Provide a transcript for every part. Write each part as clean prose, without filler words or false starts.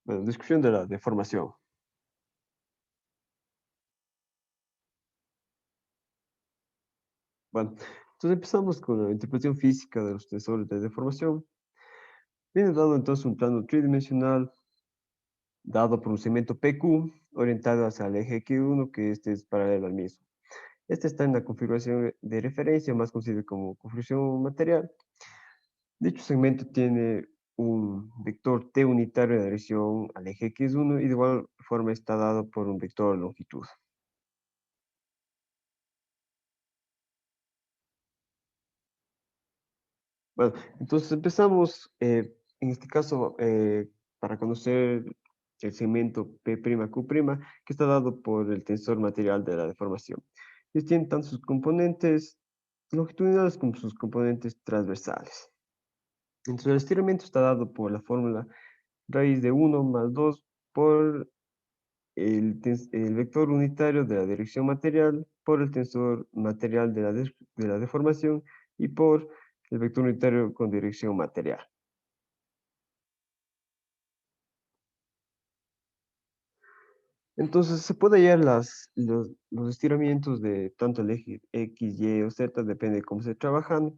Bueno, descripción de la deformación. Bueno, entonces empezamos con la interpretación física de los tensores de deformación. Viene dado entonces un plano tridimensional dado por un segmento PQ orientado hacia el eje X1, que este es paralelo al mismo. Este está en la configuración de referencia, más conocida como configuración material. Dicho segmento tiene un vector T unitario de dirección al eje X1 y de igual forma está dado por un vector longitud. Bueno, entonces empezamos, en este caso, para conocer el segmento P'Q', que está dado por el tensor material de la deformación. Ellos tienen tanto sus componentes longitudinales como sus componentes transversales. Entonces el estiramiento está dado por la fórmula raíz de 1 más 2 por el vector unitario de la dirección material, por el tensor material de la deformación y por el vector unitario con dirección material. Entonces se puede hallar los estiramientos de tanto el eje X, Y o Z, depende de cómo se esté trabajando.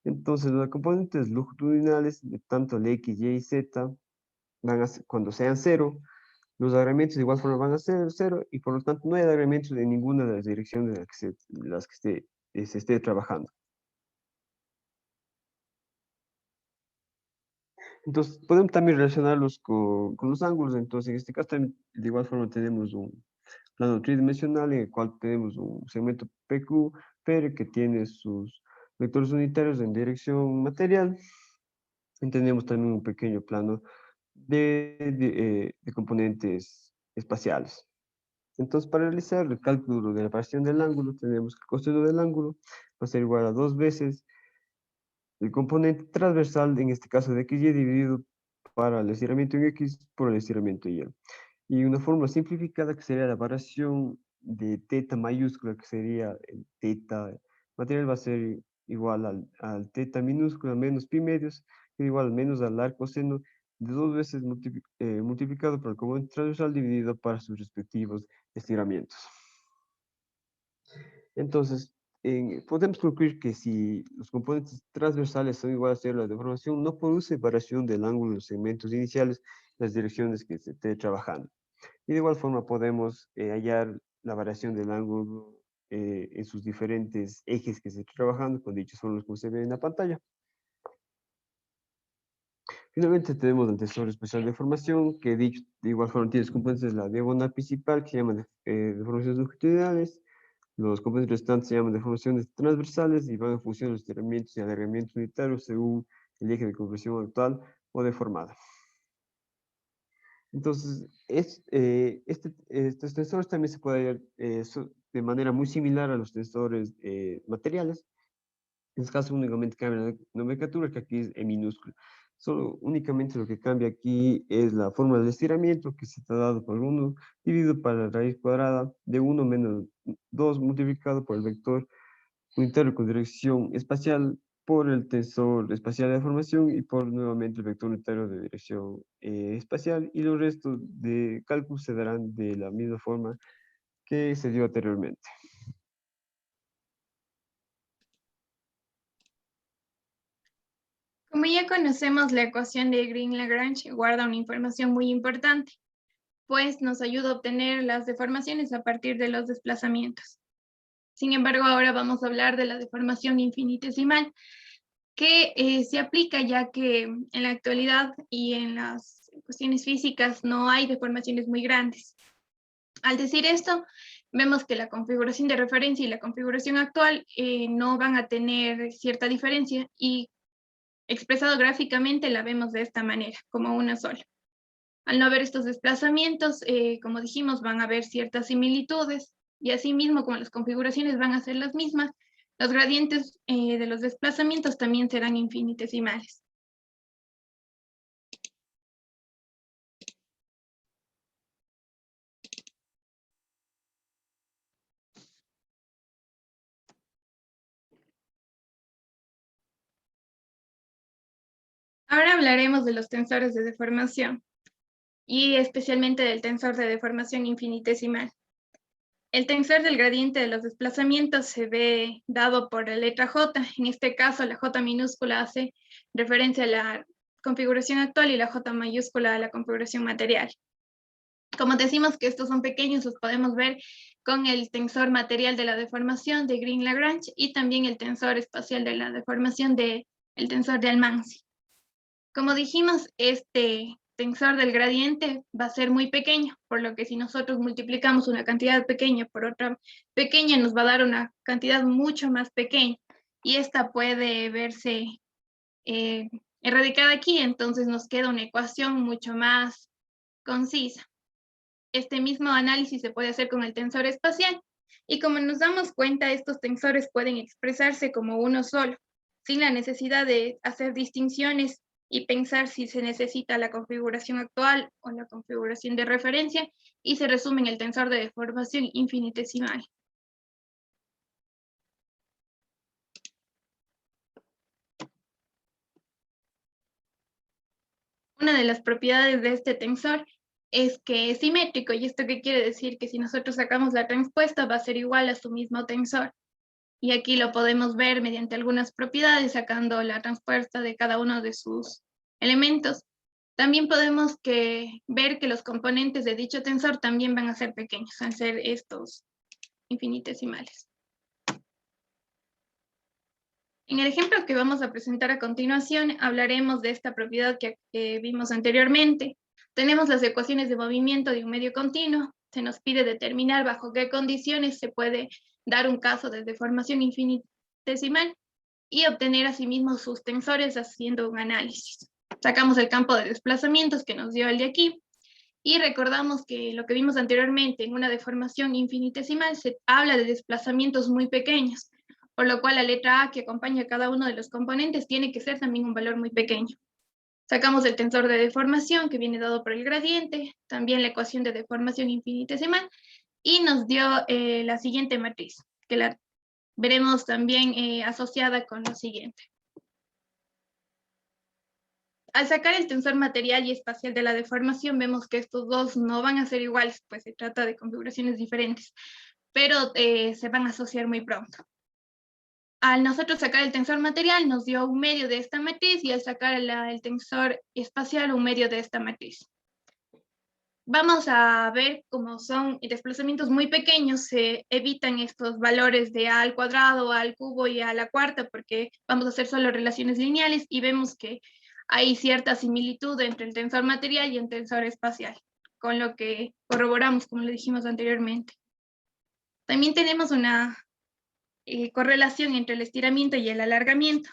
Entonces los componentes longitudinales de tanto el X, Y y Z cuando sean cero, los agregamientos de igual forma van a ser cero y por lo tanto no hay agregamientos en ninguna de las direcciones en las que se esté trabajando. Entonces podemos también relacionarlos con los ángulos. Entonces en este caso también, de igual forma tenemos un plano tridimensional en el cual tenemos un segmento PQ, pero que tiene sus vectores unitarios en dirección material. Y tenemos también un pequeño plano de componentes espaciales. Entonces, para realizar el cálculo de la variación del ángulo, tenemos que el coseno del ángulo va a ser igual a 2 veces el componente transversal, en este caso de XY, dividido para el estiramiento en X por el estiramiento Y. Y una fórmula simplificada que sería la variación de teta mayúscula, que sería el teta material, va a ser igual al teta minúscula menos pi medios, que es igual al menos al arco seno de 2 veces multiplicado por el componente transversal dividido para sus respectivos estiramientos. Entonces, podemos concluir que si los componentes transversales son iguales a cero, la deformación no produce variación del ángulo en los segmentos iniciales, las direcciones que se esté trabajando. Y de igual forma podemos hallar la variación del ángulo en sus diferentes ejes que se esté trabajando, con dichos son los que se ven en la pantalla. Finalmente tenemos el tensor especial de deformación, que dicho, de igual forma tiene los componentes de la diagonal principal, que se llaman deformaciones longitudinales. Los componentes restantes se llaman deformaciones transversales y van en función de los estiramientos y alargamientos unitarios según el eje de compresión actual o deformada. Entonces, estos tensores también se pueden hallar de manera muy similar a los tensores materiales. En este caso únicamente cambia la nomenclatura, que aquí es E minúscula. Solo únicamente lo que cambia aquí es la forma del estiramiento, que se está dado por 1 dividido para la raíz cuadrada de 1 menos 2 multiplicado por el vector unitario con dirección espacial por el tensor espacial de deformación y por nuevamente el vector unitario de dirección espacial, y los restos de cálculo se darán de la misma forma que se dio anteriormente. Como ya conocemos, la ecuación de Green-Lagrange guarda una información muy importante, pues nos ayuda a obtener las deformaciones a partir de los desplazamientos. Sin embargo, ahora vamos a hablar de la deformación infinitesimal, que se aplica ya que en la actualidad y en las cuestiones físicas no hay deformaciones muy grandes. Al decir esto, vemos que la configuración de referencia y la configuración actual no van a tener cierta diferencia, y expresado gráficamente la vemos de esta manera, como una sola. Al no haber estos desplazamientos, como dijimos, van a haber ciertas similitudes, y asimismo, como las configuraciones van a ser las mismas, los gradientes de los desplazamientos también serán infinitesimales. Ahora hablaremos de los tensores de deformación. y especialmente del tensor de deformación infinitesimal. El tensor del gradiente de los desplazamientos se ve dado por la letra J. En este caso, la J minúscula hace referencia a la configuración actual y la J mayúscula a la configuración material. Como decimos que estos son pequeños, los podemos ver con el tensor material de la deformación de Green-Lagrange y también el tensor espacial de la deformación del tensor de Almanzi. Como dijimos, este tensor del gradiente va a ser muy pequeño, por lo que si nosotros multiplicamos una cantidad pequeña por otra pequeña, nos va a dar una cantidad mucho más pequeña, y esta puede verse erradicada aquí, entonces nos queda una ecuación mucho más concisa. Este mismo análisis se puede hacer con el tensor espacial, y como nos damos cuenta, estos tensores pueden expresarse como uno solo, sin la necesidad de hacer distinciones y pensar si se necesita la configuración actual o la configuración de referencia, y se resume en el tensor de deformación infinitesimal. Una de las propiedades de este tensor es que es simétrico, y esto qué quiere decir, que si nosotros sacamos la transpuesta va a ser igual a su mismo tensor. Y aquí lo podemos ver mediante algunas propiedades, sacando la transpuesta de cada uno de sus elementos. También podemos ver que los componentes de dicho tensor también van a ser pequeños, al ser estos infinitesimales. En el ejemplo que vamos a presentar a continuación, hablaremos de esta propiedad que vimos anteriormente. Tenemos las ecuaciones de movimiento de un medio continuo. Se nos pide determinar bajo qué condiciones se puede dar un caso de deformación infinitesimal y obtener asimismo sus tensores haciendo un análisis. Sacamos el campo de desplazamientos que nos dio el de aquí, y recordamos que lo que vimos anteriormente, en una deformación infinitesimal se habla de desplazamientos muy pequeños, por lo cual la letra A que acompaña a cada uno de los componentes tiene que ser también un valor muy pequeño. Sacamos el tensor de deformación que viene dado por el gradiente, también la ecuación de deformación infinitesimal, y nos dio la siguiente matriz, que la veremos también asociada con lo siguiente. Al sacar el tensor material y espacial de la deformación, vemos que estos dos no van a ser iguales, pues se trata de configuraciones diferentes, pero se van a asociar muy pronto. Al nosotros sacar el tensor material, nos dio un medio de esta matriz, y al sacar el tensor espacial, un medio de esta matriz. Vamos a ver cómo son desplazamientos muy pequeños, se evitan estos valores de a al cuadrado, a al cubo y a la cuarta, porque vamos a hacer solo relaciones lineales, y vemos que hay cierta similitud entre el tensor material y el tensor espacial, con lo que corroboramos, como le dijimos anteriormente. También tenemos una correlación entre el estiramiento y el alargamiento.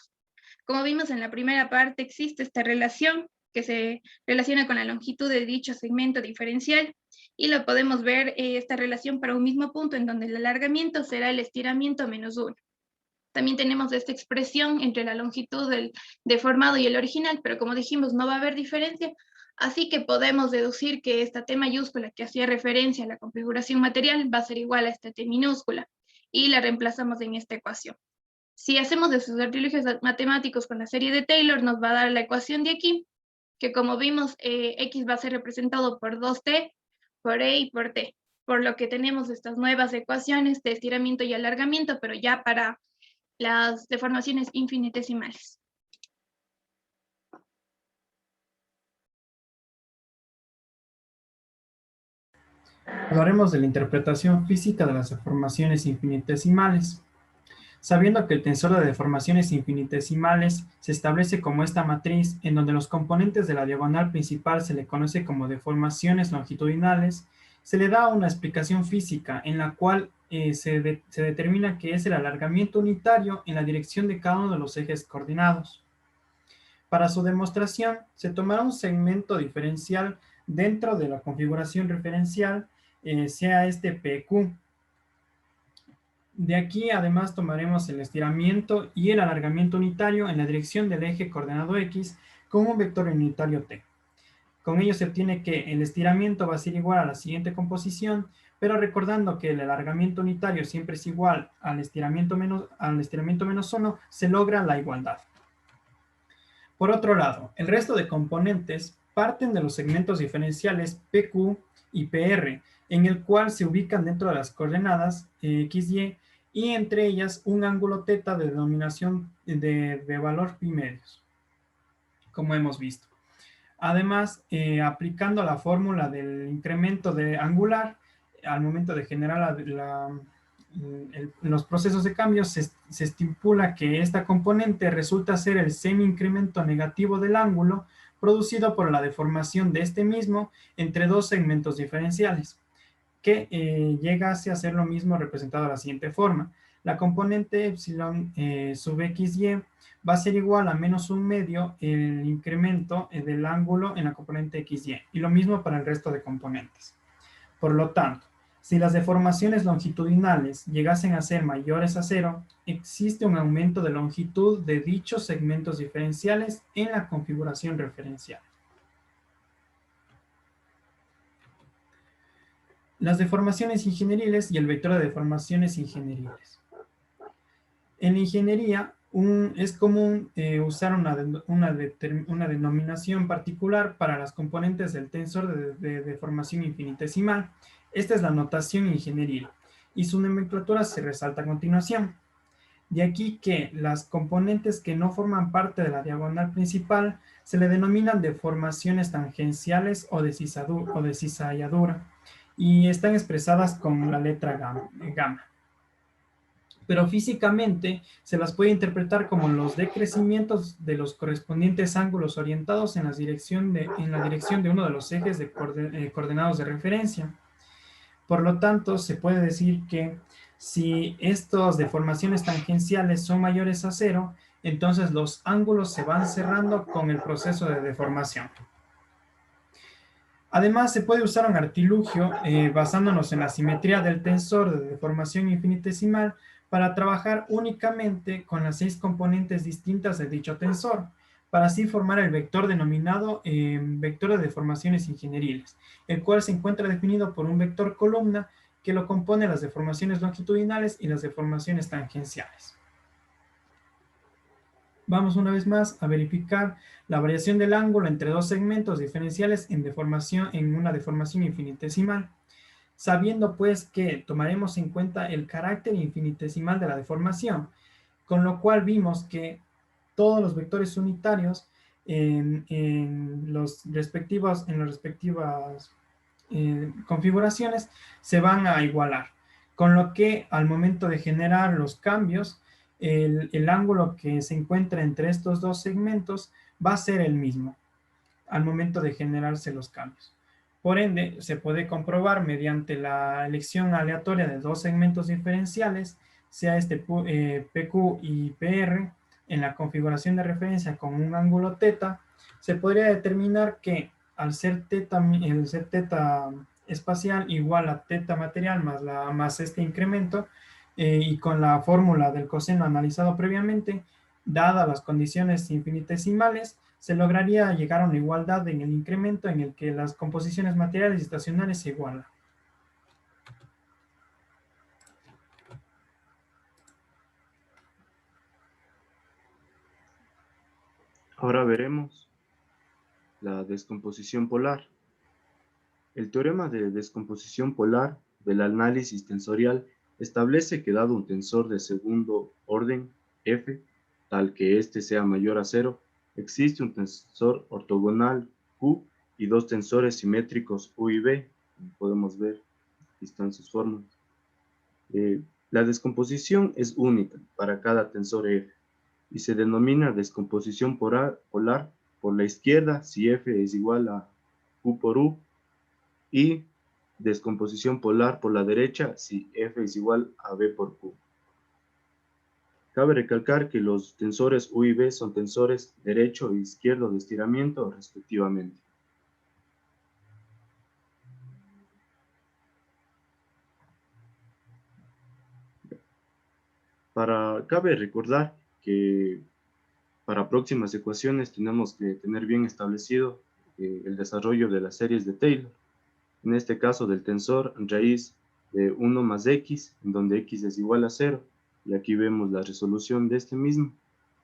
Como vimos en la primera parte, existe esta relación que se relaciona con la longitud de dicho segmento diferencial, y lo podemos ver esta relación para un mismo punto en donde el alargamiento será el estiramiento menos 1. También tenemos esta expresión entre la longitud del deformado y el original, pero como dijimos no va a haber diferencia, así que podemos deducir que esta T mayúscula que hacía referencia a la configuración material va a ser igual a esta T minúscula, y la reemplazamos en esta ecuación. Si hacemos esos artilugios matemáticos con la serie de Taylor, nos va a dar la ecuación de aquí, que como vimos, X va a ser representado por 2T, por E y por T, por lo que tenemos estas nuevas ecuaciones de estiramiento y alargamiento, pero ya para las deformaciones infinitesimales. Hablaremos de la interpretación física de las deformaciones infinitesimales. Sabiendo que el tensor de deformaciones infinitesimales se establece como esta matriz, en donde los componentes de la diagonal principal se le conoce como deformaciones longitudinales, se le da una explicación física en la cual se determina que es el alargamiento unitario en la dirección de cada uno de los ejes coordinados. Para su demostración, se tomará un segmento diferencial dentro de la configuración referencial, sea este PQ. De aquí además tomaremos el estiramiento y el alargamiento unitario en la dirección del eje coordenado X con un vector unitario T. Con ello se obtiene que el estiramiento va a ser igual a la siguiente composición, pero recordando que el alargamiento unitario siempre es igual al estiramiento menos 1, se logra la igualdad. Por otro lado, el resto de componentes parten de los segmentos diferenciales PQ y PR, en el cual se ubican dentro de las coordenadas XY y entre ellas un ángulo θ de denominación de valor pi medios, como hemos visto. Además, aplicando la fórmula del incremento de angular, al momento de generar los procesos de cambio, se estipula que esta componente resulta ser el semi-incremento negativo del ángulo producido por la deformación de este mismo entre dos segmentos diferenciales, que llegase a ser lo mismo representado de la siguiente forma. La componente epsilon sub xy va a ser igual a menos un medio el incremento del ángulo en la componente xy, y lo mismo para el resto de componentes. Por lo tanto, si las deformaciones longitudinales llegasen a ser mayores a 0, existe un aumento de longitud de dichos segmentos diferenciales en la configuración referencial. Las deformaciones ingenieriles y el vector de deformaciones ingenieriles. En la ingeniería es común usar una denominación particular para las componentes del tensor de deformación infinitesimal. Esta es la notación ingenieril y su nomenclatura se resalta a continuación. De aquí que las componentes que no forman parte de la diagonal principal se le denominan deformaciones tangenciales o de cizalladura y están expresadas con la letra gamma. Pero físicamente se las puede interpretar como los decrecimientos de los correspondientes ángulos orientados en la dirección de uno de los ejes de coordenados de referencia. Por lo tanto, se puede decir que si estas deformaciones tangenciales son mayores a 0, entonces los ángulos se van cerrando con el proceso de deformación. Además, se puede usar un artilugio basándonos en la simetría del tensor de deformación infinitesimal para trabajar únicamente con las 6 componentes distintas de dicho tensor, para así formar el vector denominado vector de deformaciones ingenieriles, el cual se encuentra definido por un vector columna que lo compone las deformaciones longitudinales y las deformaciones tangenciales. Vamos una vez más a verificar la variación del ángulo entre dos segmentos diferenciales en una deformación infinitesimal, sabiendo pues que tomaremos en cuenta el carácter infinitesimal de la deformación, con lo cual vimos que todos los vectores unitarios en las respectivas configuraciones se van a igualar, con lo que al momento de generar los cambios, el ángulo que se encuentra entre estos dos segmentos va a ser el mismo al momento de generarse los cambios. Por ende, se puede comprobar mediante la elección aleatoria de dos segmentos diferenciales, sea este PQ y PR, en la configuración de referencia con un ángulo θ, se podría determinar que al ser θ espacial igual a θ material más este incremento, y con la fórmula del coseno analizado previamente, dadas las condiciones infinitesimales, se lograría llegar a una igualdad en el incremento en el que las composiciones materiales y estacionarias se igualan. Ahora veremos la descomposición polar. El teorema de descomposición polar del análisis tensorial establece que dado un tensor de segundo orden, F, tal que éste sea mayor a 0, existe un tensor ortogonal Q y dos tensores simétricos U y B. Como podemos ver, aquí están sus fórmulas. La descomposición es única para cada tensor F y se denomina descomposición polar por la izquierda si F es igual a Q por U, y descomposición polar por la derecha si F es igual a B por Q. Cabe recalcar que los tensores U y B son tensores derecho e izquierdo de estiramiento respectivamente. Cabe recordar que para próximas ecuaciones tenemos que tener bien establecido el desarrollo de las series de Taylor. En este caso del tensor raíz de 1 más x, en donde x es igual a 0, y aquí vemos la resolución de este mismo,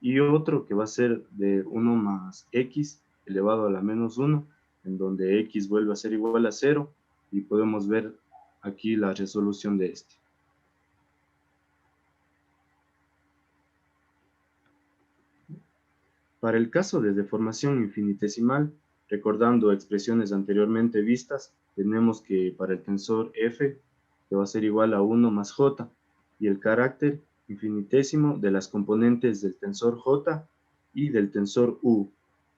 y otro que va a ser de 1 más x elevado a la menos 1, en donde x vuelve a ser igual a 0 y podemos ver aquí la resolución de este. Para el caso de deformación infinitesimal, recordando expresiones anteriormente vistas, tenemos que para el tensor f, que va a ser igual a 1 más j, y el carácter infinitésimo de las componentes del tensor j y del tensor u,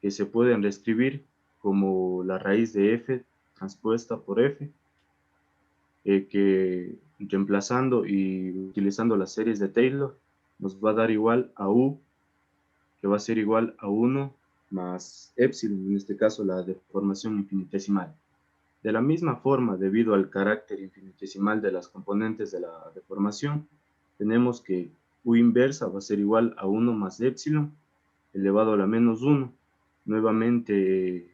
que se pueden reescribir como la raíz de f transpuesta por f, que reemplazando y utilizando las series de Taylor, nos va a dar igual a u, que va a ser igual a 1 más epsilon, en este caso la deformación infinitesimal. De la misma forma, debido al carácter infinitesimal de las componentes de la deformación, tenemos que u inversa va a ser igual a 1 más epsilon elevado a la menos 1. Nuevamente,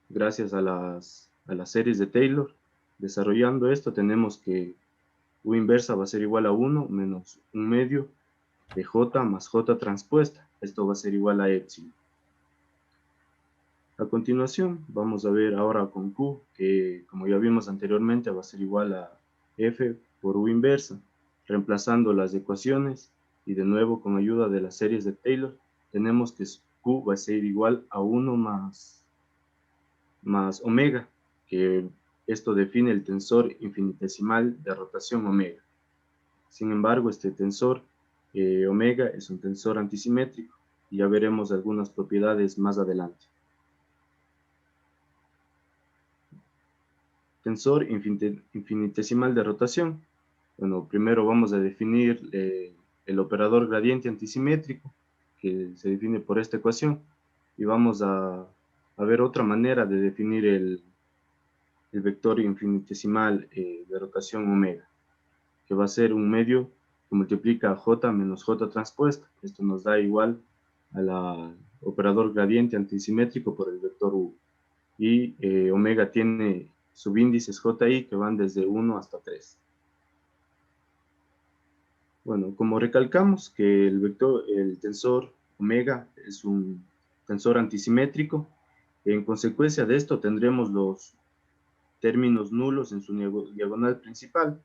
gracias a las series de Taylor, desarrollando esto, tenemos que u inversa va a ser igual a 1 menos 1 medio de j más j transpuesta. Esto va a ser igual a epsilon. A continuación, vamos a ver ahora con q, que como ya vimos anteriormente, va a ser igual a f por u inversa, reemplazando las ecuaciones, y de nuevo con ayuda de las series de Taylor, tenemos que q va a ser igual a 1 más omega, que esto define el tensor infinitesimal de rotación omega. Sin embargo, este tensor omega es un tensor antisimétrico, y ya veremos algunas propiedades más adelante. Tensor infinitesimal de rotación. Bueno, primero vamos a definir el operador gradiente antisimétrico, que se define por esta ecuación, y vamos a ver otra manera de definir el vector infinitesimal de rotación omega, que va a ser un medio que multiplica j menos j transpuesta. Esto nos da igual al operador gradiente antisimétrico por el vector u. Y omega tiene subíndices ji que van desde 1 hasta 3. Bueno, como recalcamos que el tensor omega es un tensor antisimétrico, en consecuencia de esto tendremos los términos nulos en su diagonal principal.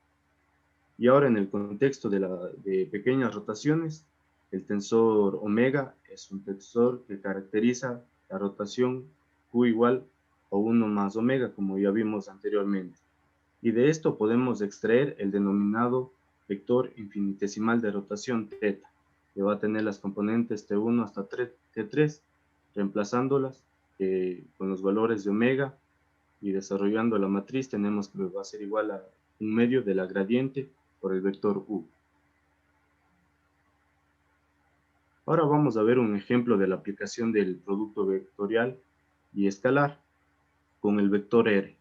Y ahora en el contexto de pequeñas rotaciones, el tensor omega es un tensor que caracteriza la rotación q igual a 1 más omega, como ya vimos anteriormente. Y de esto podemos extraer el denominado vector infinitesimal de rotación θ, que va a tener las componentes T1 hasta T3, reemplazándolas con los valores de omega, y desarrollando la matriz tenemos que va a ser igual a un medio de la gradiente por el vector u. Ahora vamos a ver un ejemplo de la aplicación del producto vectorial y escalar con el vector r.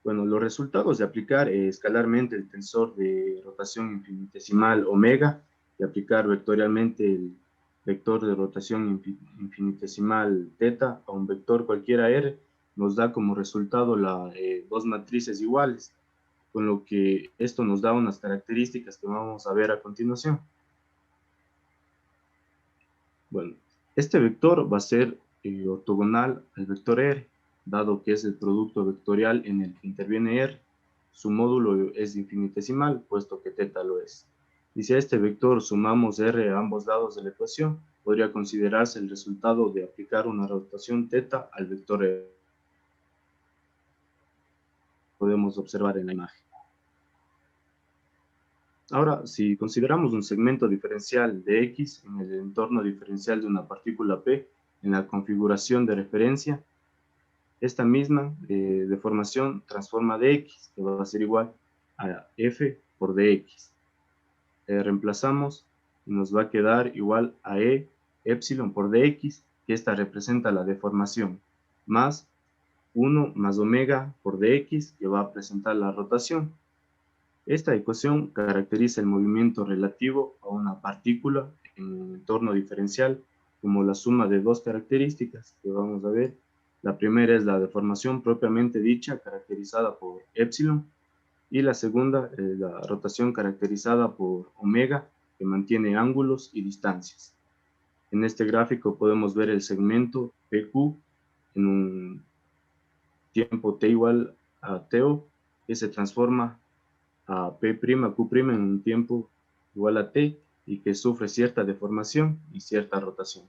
Bueno, los resultados de aplicar escalarmente el tensor de rotación infinitesimal omega y aplicar vectorialmente el vector de rotación infinitesimal θ a un vector cualquiera r, nos da como resultado dos matrices iguales, con lo que esto nos da unas características que vamos a ver a continuación. Bueno, este vector va a ser ortogonal al vector r, dado que es el producto vectorial en el que interviene r. Su módulo es infinitesimal, puesto que θ lo es. Y si a este vector sumamos r a ambos lados de la ecuación, podría considerarse el resultado de aplicar una rotación θ al vector r. Podemos observar en la imagen. Ahora, si consideramos un segmento diferencial de x en el entorno diferencial de una partícula P en la configuración de referencia, esta misma deformación transforma dx, que va a ser igual a f por dx. Reemplazamos y nos va a quedar igual a e epsilon por dx, que esta representa la deformación, más 1 más omega por dx, que va a presentar la rotación. Esta ecuación caracteriza el movimiento relativo a una partícula en un entorno diferencial como la suma de dos características que vamos a ver. La primera es la deformación propiamente dicha, caracterizada por epsilon, y la segunda es la rotación caracterizada por omega, que mantiene ángulos y distancias. En este gráfico podemos ver el segmento PQ en un tiempo t igual a TO, que se transforma a P', a Q' en un tiempo igual a T y que sufre cierta deformación y cierta rotación.